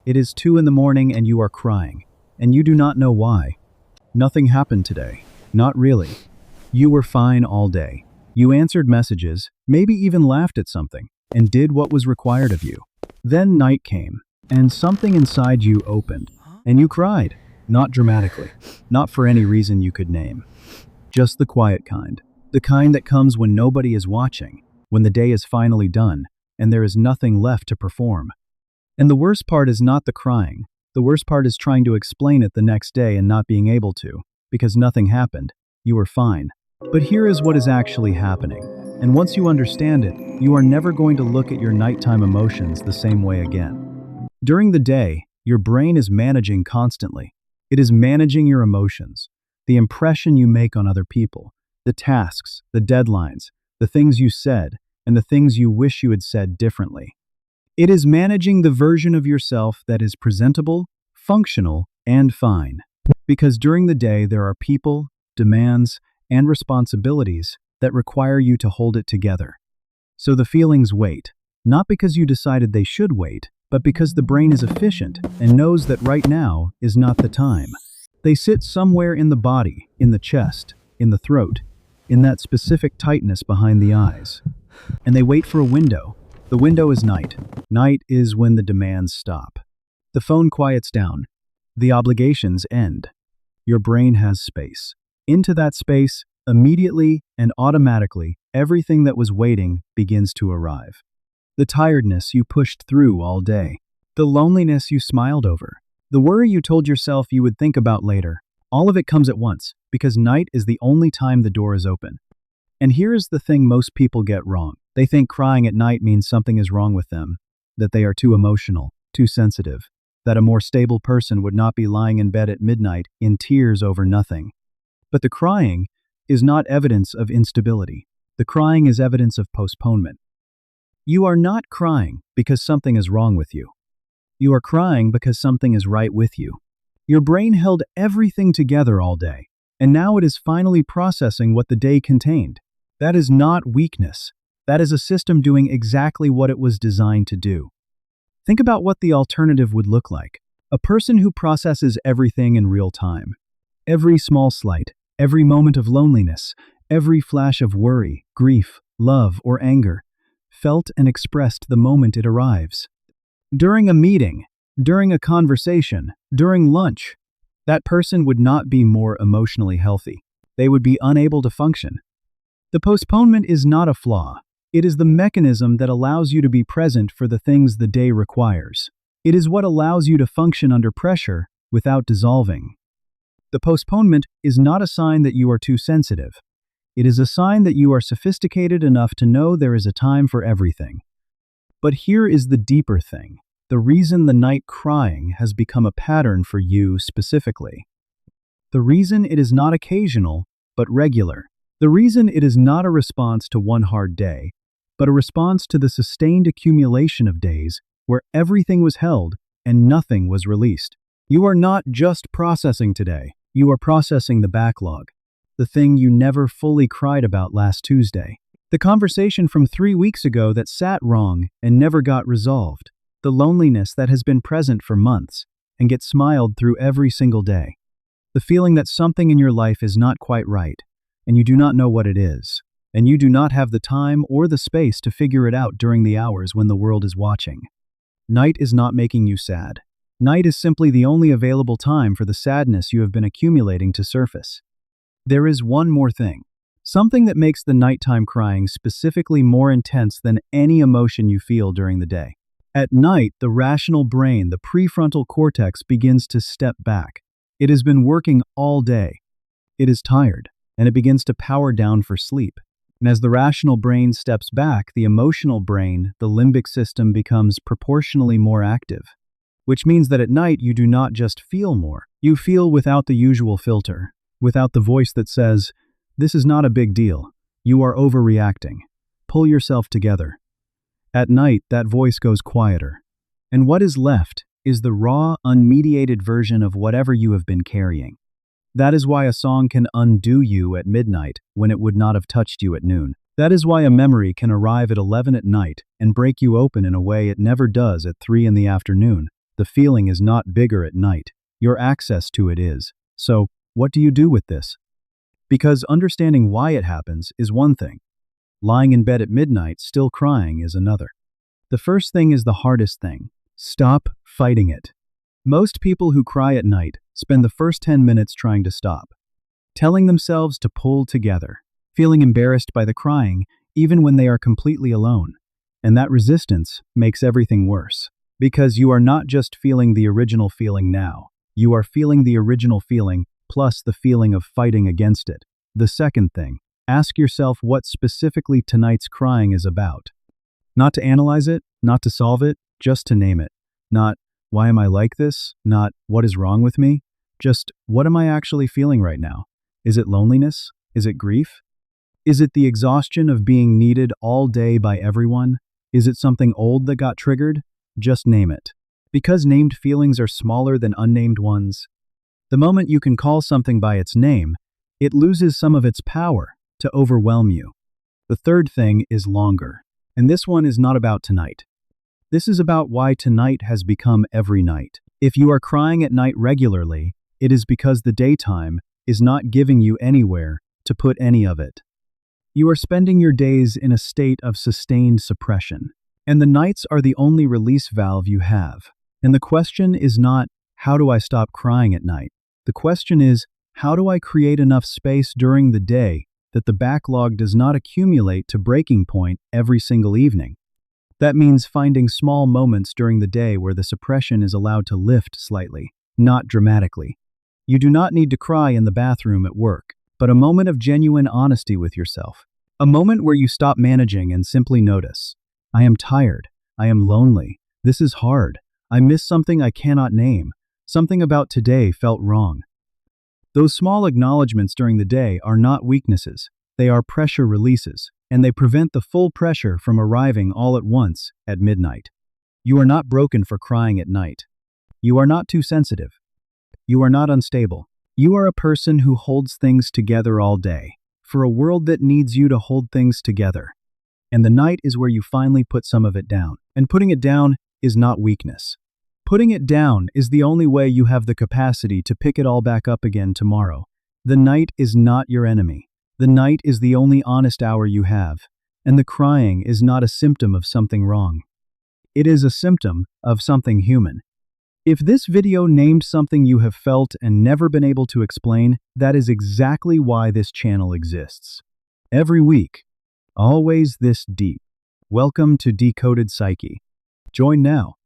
It is 2 in the morning and you are crying, and you do not know why. Nothing happened today. Not really. You were fine all day. You answered messages, maybe even laughed at something, and did what was required of you. Then night came, and something inside you opened, and you cried. Not dramatically, not for any reason you could name. Just the quiet kind. The kind that comes when nobody is watching, when the day is finally done, and there is nothing left to perform. And the worst part is not the crying. The worst part is trying to explain it the next day and not being able to, because nothing happened. You were fine. But here is what is actually happening. And once you understand it, you are never going to look at your nighttime emotions the same way again. During the day, your brain is managing constantly. It is managing your emotions, the impression you make on other people, the tasks, the deadlines, the things you said, and the things you wish you had said differently. It is managing the version of yourself that is presentable, functional, and fine. Because during the day there are people, demands, and responsibilities that require you to hold it together. So the feelings wait, not because you decided they should wait, but because the brain is efficient and knows that right now is not the time. They sit somewhere in the body, in the chest, in the throat, in that specific tightness behind the eyes. And they wait for a window. The window is night. Night is when the demands stop. The phone quiets down. The obligations end. Your brain has space. Into that space, immediately and automatically, everything that was waiting begins to arrive. The tiredness you pushed through all day. The loneliness you smiled over. The worry you told yourself you would think about later. All of it comes at once, because night is the only time the door is open. And here is the thing most people get wrong. They think crying at night means something is wrong with them, that they are too emotional, too sensitive, that a more stable person would not be lying in bed at midnight in tears over nothing. But the crying is not evidence of instability. The crying is evidence of postponement. You are not crying because something is wrong with you. You are crying because something is right with you. Your brain held everything together all day, and now it is finally processing what the day contained. That is not weakness. That is a system doing exactly what it was designed to do. Think about what the alternative would look like. A person who processes everything in real time. Every small slight, every moment of loneliness, every flash of worry, grief, love, or anger, felt and expressed the moment it arrives. During a meeting, during a conversation, during lunch, that person would not be more emotionally healthy. They would be unable to function. The postponement is not a flaw. It is the mechanism that allows you to be present for the things the day requires. It is what allows you to function under pressure without dissolving. The postponement is not a sign that you are too sensitive. It is a sign that you are sophisticated enough to know there is a time for everything. But here is the deeper thing. The reason the night crying has become a pattern for you specifically. The reason it is not occasional, but regular. The reason it is not a response to one hard day, but a response to the sustained accumulation of days where everything was held and nothing was released. You are not just processing today. You are processing the backlog. The thing you never fully cried about last Tuesday. The conversation from 3 weeks ago that sat wrong and never got resolved. The loneliness that has been present for months and gets smiled through every single day. The feeling that something in your life is not quite right, and you do not know what it is, and you do not have the time or the space to figure it out during the hours when the world is watching. Night is not making you sad. Night is simply the only available time for the sadness you have been accumulating to surface. There is one more thing. Something that makes the nighttime crying specifically more intense than any emotion you feel during the day. At night, the rational brain, the prefrontal cortex, begins to step back. It has been working all day. It is tired, and it begins to power down for sleep. And as the rational brain steps back, the emotional brain, the limbic system, becomes proportionally more active. Which means that at night you do not just feel more. You feel without the usual filter, without the voice that says, "This is not a big deal. You are overreacting. Pull yourself together." At night, that voice goes quieter. And what is left is the raw, unmediated version of whatever you have been carrying. That is why a song can undo you at midnight when it would not have touched you at noon. That is why a memory can arrive at 11 at night and break you open in a way it never does at 3 in the afternoon. The feeling is not bigger at night. Your access to it is. So, what do you do with this? Because understanding why it happens is one thing. Lying in bed at midnight still crying is another. The first thing is the hardest thing. Stop fighting it. Most people who cry at night spend the first 10 minutes trying to stop, telling themselves to pull together, feeling embarrassed by the crying even when they are completely alone. And that resistance makes everything worse. Because you are not just feeling the original feeling now, you are feeling the original feeling plus the feeling of fighting against it. The second thing, ask yourself what specifically tonight's crying is about. Not to analyze it, not to solve it, just to name it. Not, why am I like this? Not, what is wrong with me? Just, what am I actually feeling right now? Is it loneliness? Is it grief? Is it the exhaustion of being needed all day by everyone? Is it something old that got triggered? Just name it. Because named feelings are smaller than unnamed ones, the moment you can call something by its name, it loses some of its power to overwhelm you. The third thing is longer. And this one is not about tonight. This is about why tonight has become every night. If you are crying at night regularly, it is because the daytime is not giving you anywhere to put any of it. You are spending your days in a state of sustained suppression, and the nights are the only release valve you have. And the question is not, how do I stop crying at night? The question is, how do I create enough space during the day that the backlog does not accumulate to breaking point every single evening? That means finding small moments during the day where the suppression is allowed to lift slightly, not dramatically. You do not need to cry in the bathroom at work, but a moment of genuine honesty with yourself. A moment where you stop managing and simply notice. I am tired. I am lonely. This is hard. I miss something I cannot name. Something about today felt wrong. Those small acknowledgments during the day are not weaknesses. They are pressure releases, and they prevent the full pressure from arriving all at once at midnight. You are not broken for crying at night. You are not too sensitive. You are not unstable. You are a person who holds things together all day, for a world that needs you to hold things together. And the night is where you finally put some of it down. And putting it down is not weakness. Putting it down is the only way you have the capacity to pick it all back up again tomorrow. The night is not your enemy. The night is the only honest hour you have, and the crying is not a symptom of something wrong. It is a symptom of something human. If this video named something you have felt and never been able to explain, that is exactly why this channel exists. Every week, always this deep. Welcome to Decoded Psyche. Join now.